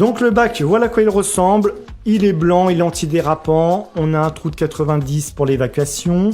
Donc le bac, voilà à quoi il ressemble. Il est blanc, il est antidérapant. On a un trou de 90 pour l'évacuation.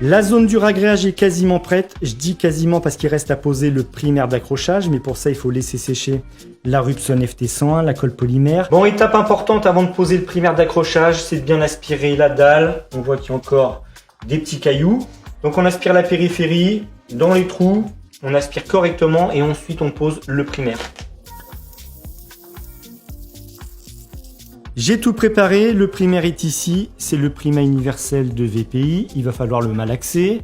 La zone du ragréage est quasiment prête. Je dis quasiment parce qu'il reste à poser le primaire d'accrochage, mais pour ça il faut laisser sécher la Rubson FT101, la colle polymère. Bon, étape importante avant de poser le primaire d'accrochage, c'est de bien aspirer la dalle. On voit qu'il y a encore des petits cailloux. Donc on aspire la périphérie dans les trous, on aspire correctement et ensuite on pose le primaire. J'ai tout préparé, le primaire est ici, c'est le primaire universel de VPI, il va falloir le malaxer.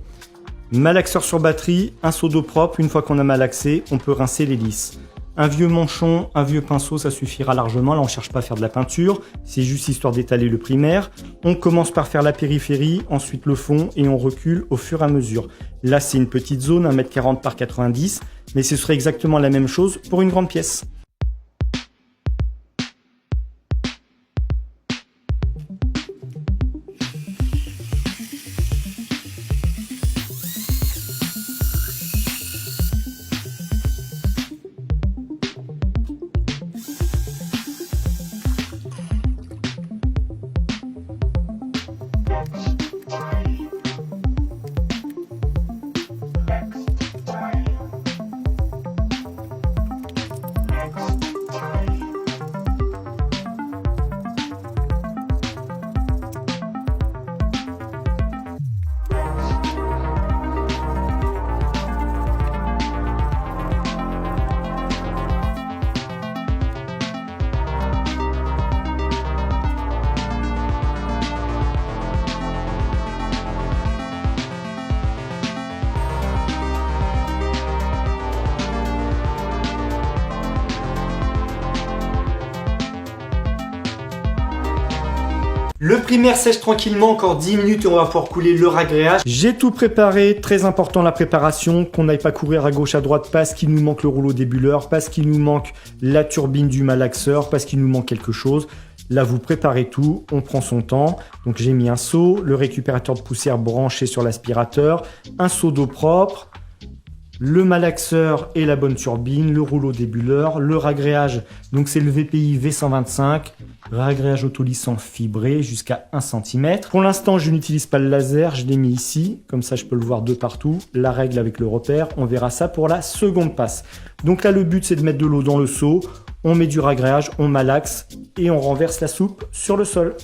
Malaxeur sur batterie, un seau d'eau propre, une fois qu'on a malaxé, on peut rincer l'hélice. Un vieux manchon, un vieux pinceau, ça suffira largement, là on ne cherche pas à faire de la peinture, c'est juste histoire d'étaler le primaire. On commence par faire la périphérie, ensuite le fond et on recule au fur et à mesure. Là c'est une petite zone, 1m40 par 90, mais ce serait exactement la même chose pour une grande pièce. Le primaire sèche tranquillement, encore 10 minutes et on va pouvoir couler le ragréage. J'ai tout préparé, très important la préparation, qu'on n'aille pas courir à gauche à droite parce qu'il nous manque le rouleau débuleur, parce qu'il nous manque la turbine du malaxeur, parce qu'il nous manque quelque chose. Là vous préparez tout, on prend son temps. Donc j'ai mis un seau, le récupérateur de poussière branché sur l'aspirateur, un seau d'eau propre, le malaxeur et la bonne turbine, le rouleau débuleur, le ragréage, donc c'est le VPI V125, ragréage autolissant fibré jusqu'à 1 cm. Pour l'instant je n'utilise pas le laser, je l'ai mis ici, comme ça je peux le voir de partout, la règle avec le repère, on verra ça pour la seconde passe. Donc là le but c'est de mettre de l'eau dans le seau, on met du ragréage, on malaxe et on renverse la soupe sur le sol.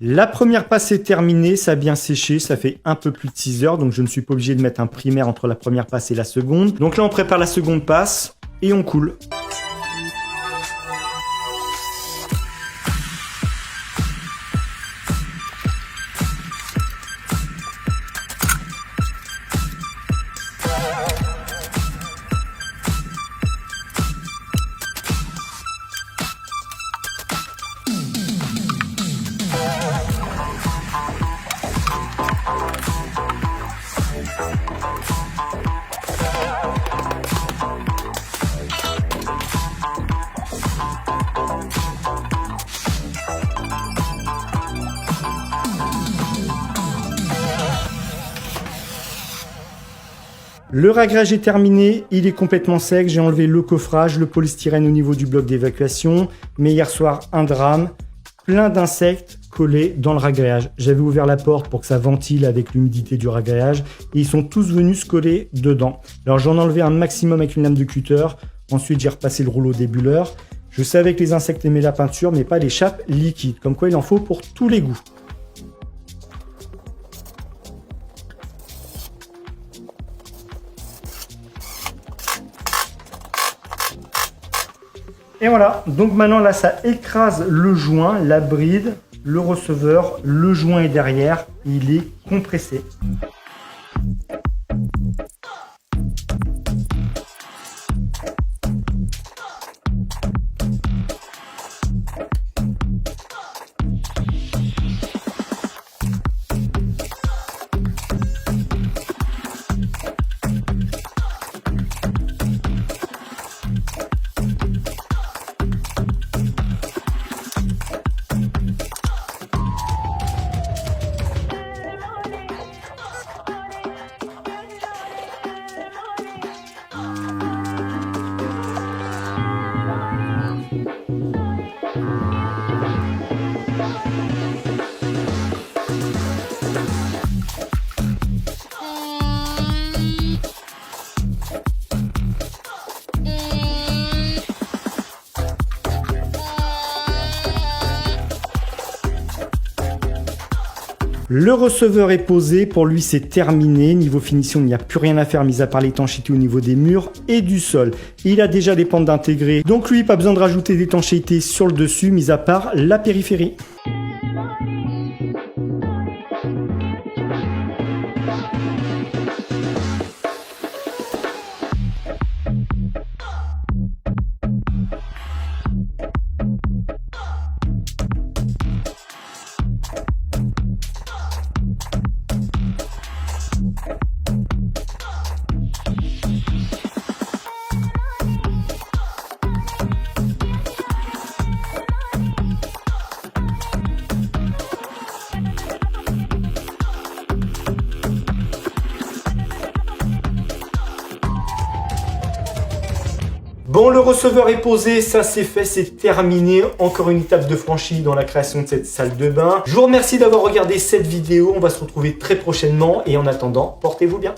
La première passe est terminée, ça a bien séché, ça fait un peu plus de 6 heures, donc je ne suis pas obligé de mettre un primaire entre la première passe et la seconde. Donc là, on prépare la seconde passe et on coule. Le ragréage est terminé, il est complètement sec, j'ai enlevé le coffrage, le polystyrène au niveau du bloc d'évacuation, mais hier soir, un drame, plein d'insectes collés dans le ragréage. J'avais ouvert la porte pour que ça ventile avec l'humidité du ragréage, et ils sont tous venus se coller dedans. Alors j'en ai enlevé un maximum avec une lame de cutter, ensuite j'ai repassé le rouleau débuleur. Je savais que les insectes aimaient la peinture, mais pas les chapes liquides, comme quoi il en faut pour tous les goûts. Et voilà, donc maintenant là ça écrase le joint, la bride, le receveur, le joint est derrière, il est compressé. Le receveur est posé, pour lui c'est terminé, niveau finition il n'y a plus rien à faire mis à part l'étanchéité au niveau des murs et du sol. Il a déjà des pentes intégrées, donc lui pas besoin de rajouter d'étanchéité sur le dessus mis à part la périphérie. Bon, le receveur est posé, ça c'est fait, c'est terminé. Encore une étape de franchie dans la création de cette salle de bain. Je vous remercie d'avoir regardé cette vidéo. On va se retrouver très prochainement et en attendant, portez-vous bien.